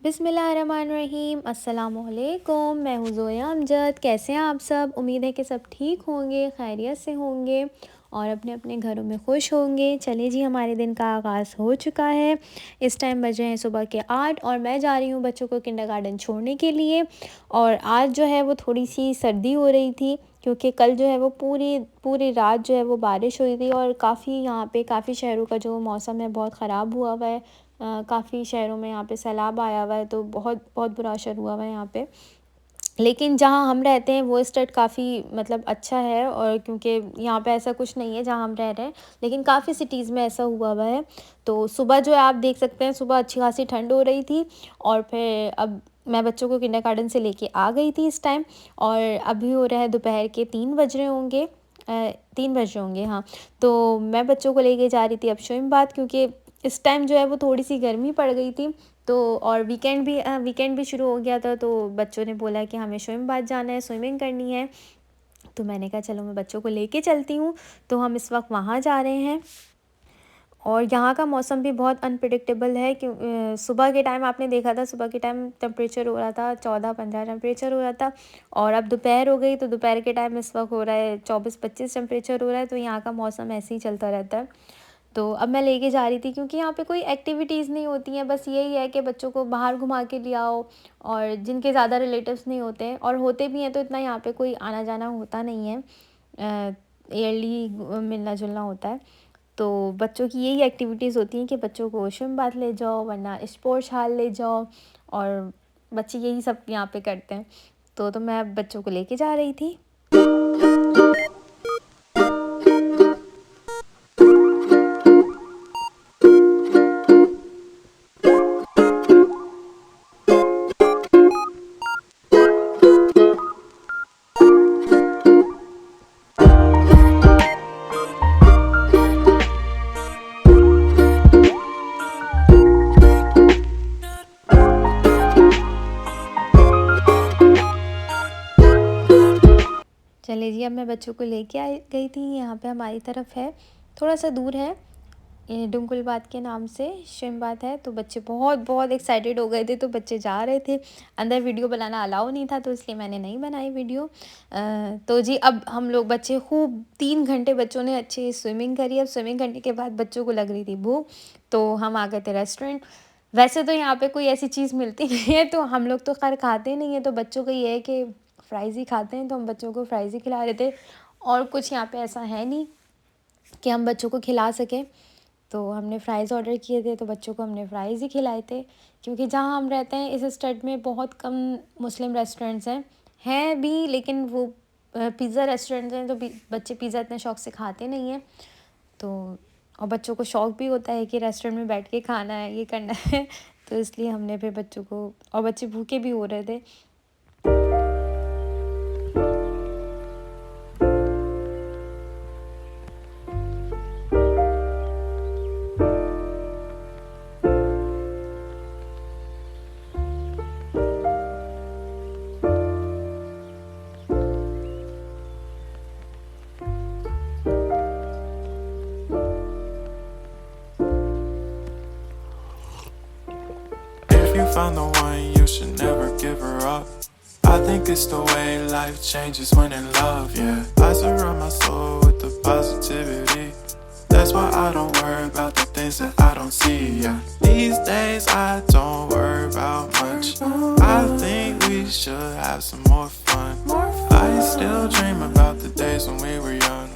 बिस्मिल्लाहिर्रहमानिर्रहीम अस्सलामुअलैकुम। मैं हूँ ज़ोया अमजद। कैसे हैं आप सब? उम्मीद है कि सब ठीक होंगे, खैरियत से होंगे और अपने अपने घरों में खुश होंगे। चलिए जी, हमारे दिन का आगाज़ हो चुका है। इस टाइम बजे हैं सुबह के 8 और मैं जा रही हूँ बच्चों को किंडरगार्टन छोड़ने के लिए। और आज जो है वो थोड़ी सी सर्दी हो रही थी, क्योंकि कल जो है वो पूरी पूरी रात जो है वो बारिश हुई थी और काफ़ी यहाँ पे काफ़ी शहरों का जो मौसम है बहुत ख़राब हुआ हुआ है। काफ़ी शहरों में यहाँ पे सैलाब आया हुआ है, तो बहुत बहुत बुरा असर हुआ हुआ है यहाँ पे। लेकिन जहाँ हम रहते हैं वो स्टेट काफ़ी मतलब अच्छा है, और क्योंकि यहाँ पे ऐसा कुछ नहीं है जहाँ हम रह रहे हैं, लेकिन काफ़ी सिटीज़ में ऐसा हुआ हुआ है। तो सुबह जो है आप देख सकते हैं, सुबह अच्छी खासी ठंड हो रही थी और फिर अब मैं बच्चों को किंडरगार्टन से लेके आ गई थी इस टाइम। और अभी हो रहा है दोपहर के 3 बज रहे होंगे, 3 बज रहे होंगे हाँ। तो मैं बच्चों को लेके जा रही थी अब शोइमबाद, क्योंकि इस टाइम जो है वो थोड़ी सी गर्मी पड़ गई थी। तो और वीकेंड भी शुरू हो गया था, तो बच्चों ने बोला कि हमें शोइमबाद जाना है, स्विमिंग करनी है। तो मैंने कहा चलो मैं बच्चों को लेके चलती हूँ। तो हम इस वक्त वहाँ जा रहे हैं। और यहाँ का मौसम भी बहुत अनप्रिडिक्टेबल है, सुबह के टाइम आपने देखा था, सुबह के टाइम टेम्परेचर हो रहा था 14-15 टेम्परेचर हो रहा था। और अब दोपहर हो गई, तो दोपहर के टाइम इस वक्त हो रहा है 24-25 टेम्परेचर हो रहा है। तो यहाँ का मौसम ऐसे ही चलता रहता है। तो अब मैं लेके जा रही थी, क्योंकि यहाँ पे कोई एक्टिविटीज़ नहीं होती हैं, बस यही है कि बच्चों को बाहर घुमा के ले आओ। और जिनके ज़्यादा रिलेटिव्स नहीं होते हैं, और होते भी हैं तो इतना यहाँ पे कोई आना जाना होता नहीं है, ईयरली मिलना जुलना होता है। तो बच्चों की यही एक्टिविटीज़ होती हैं कि बच्चों को स्विम बाथ ले जाओ, वरना स्पोर्ट्स हॉल ले जाओ। और बच्चे यही सब यहाँ पे करते हैं। तो मैं बच्चों को लेके जा रही थी। चलिए जी, अब मैं बच्चों को लेके आ गई थी। यहाँ पे हमारी तरफ है, थोड़ा सा दूर है, ये डुंगुलबाद के नाम से शोइमबाद है। तो बच्चे बहुत बहुत एक्साइटेड हो गए थे, तो बच्चे जा रहे थे। अंदर वीडियो बनाना अलाउ नहीं था, तो इसलिए मैंने नहीं बनाई वीडियो। तो जी, अब हम लोग बच्चे खूब 3 घंटे बच्चों ने अच्छी स्विमिंग करी। अब स्विमिंग करने के बाद बच्चों को लग रही थी भूख, तो हम आ गए थे रेस्टोरेंट। वैसे तो यहाँ पे कोई ऐसी चीज़ मिलती नहीं है, तो हम लोग तो खैर खाते नहीं हैं, तो बच्चों का ये है कि फ़्राइज़ ही खाते हैं, तो हम बच्चों को फ़्राइज़ ही खिला रहे थे। और कुछ यहाँ पे ऐसा है नहीं कि हम बच्चों को खिला सकें। तो हमने फ़्राइज़ ऑर्डर किए थे, तो बच्चों को हमने फ़्राइज़ ही खिलाए थे, क्योंकि जहाँ हम रहते हैं इस स्टेट में बहुत कम मुस्लिम रेस्टोरेंट्स हैं भी, लेकिन वो पिज़्ज़ा रेस्टोरेंट्स हैं, तो बच्चे पिज़्ज़ा इतने शौक़ से खाते नहीं हैं। तो और बच्चों को शौक़ भी होता है कि रेस्टोरेंट में बैठ के खाना है, ये करना है। तो इसलिए हमने फिर बच्चों को, और बच्चे भूखे भी हो रहे थे। If you found the one, you should never give her up. I think it's the way life changes when in love, yeah. I surround my soul with the positivity. That's why I don't worry about the things that I don't see, yeah. These days I don't worry about much. I think we should have some more fun. I still dream about the days when we were young.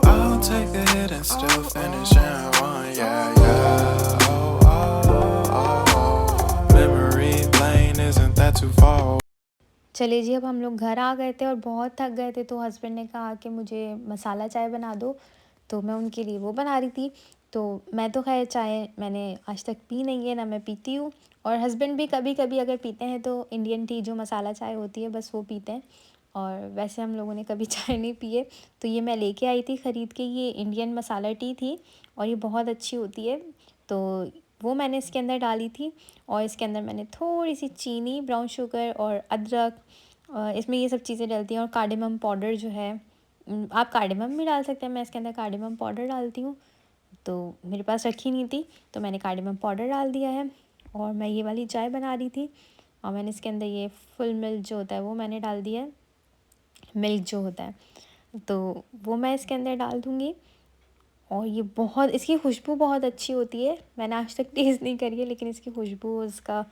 I'll take a hit and still finish in one, yeah, yeah. Oh, oh, oh, oh. Memory lane isn't that too far? चलिए जी, अब हम लोग घर आ गए थे और बहुत थक गए थे, तो हस्बैंड ने कहा कि मुझे मसाला चाय बना दो। तो मैं उनके लिए वो बना रही थी। तो मैं तो खैर चाय मैंने आज तक पी नहीं है, ना मैं पीती हूँ। और हस्बैंड भी कभी कभी अगर पीते हैं तो इंडियन टी जो मसाला चाय होती है बस वो पीते हैं। और वैसे हम लोगों ने कभी चाय नहीं पी है। तो ये मैं लेके आई थी ख़रीद के, ये इंडियन मसाला टी थी और ये बहुत अच्छी होती है। तो वो मैंने इसके अंदर डाली थी, और इसके अंदर मैंने थोड़ी सी चीनी, ब्राउन शुगर और अदरक, इसमें ये सब चीज़ें डलती हैं। और कार्डेमम पाउडर जो है, आप कार्डेमम भी डाल सकते हैं, मैं इसके अंदर कार्डेमम पाउडर डालती हूँ। तो मेरे पास रखी नहीं थी, तो मैंने कार्डेमम पाउडर डाल दिया है। और मैं ये वाली चाय बना रही थी और मैंने इसके अंदर ये फुल मिल्क जो होता है वो मैंने डाल दिया है, मिल्क जो होता है तो वो मैं इसके अंदर डाल दूँगी। और ये बहुत, इसकी खुशबू बहुत अच्छी होती है। मैंने आज तक टेस्ट नहीं करी है लेकिन इसकी खुशबू, इसका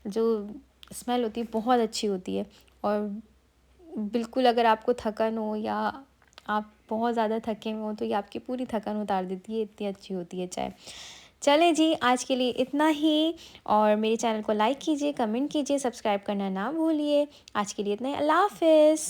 जो स्मेल होती है बहुत अच्छी होती है। और बिल्कुल अगर आपको थकन हो या आप बहुत ज़्यादा थके हुए हो तो ये आपकी पूरी थकन उतार देती है, इतनी अच्छी होती है चाय। चलें जी, आज के लिए इतना ही। और मेरे चैनल को लाइक कीजिए, कमेंट कीजिए, सब्सक्राइब करना ना भूलिए। आज के लिए इतना ही। अल्लाह हाफ़िज़।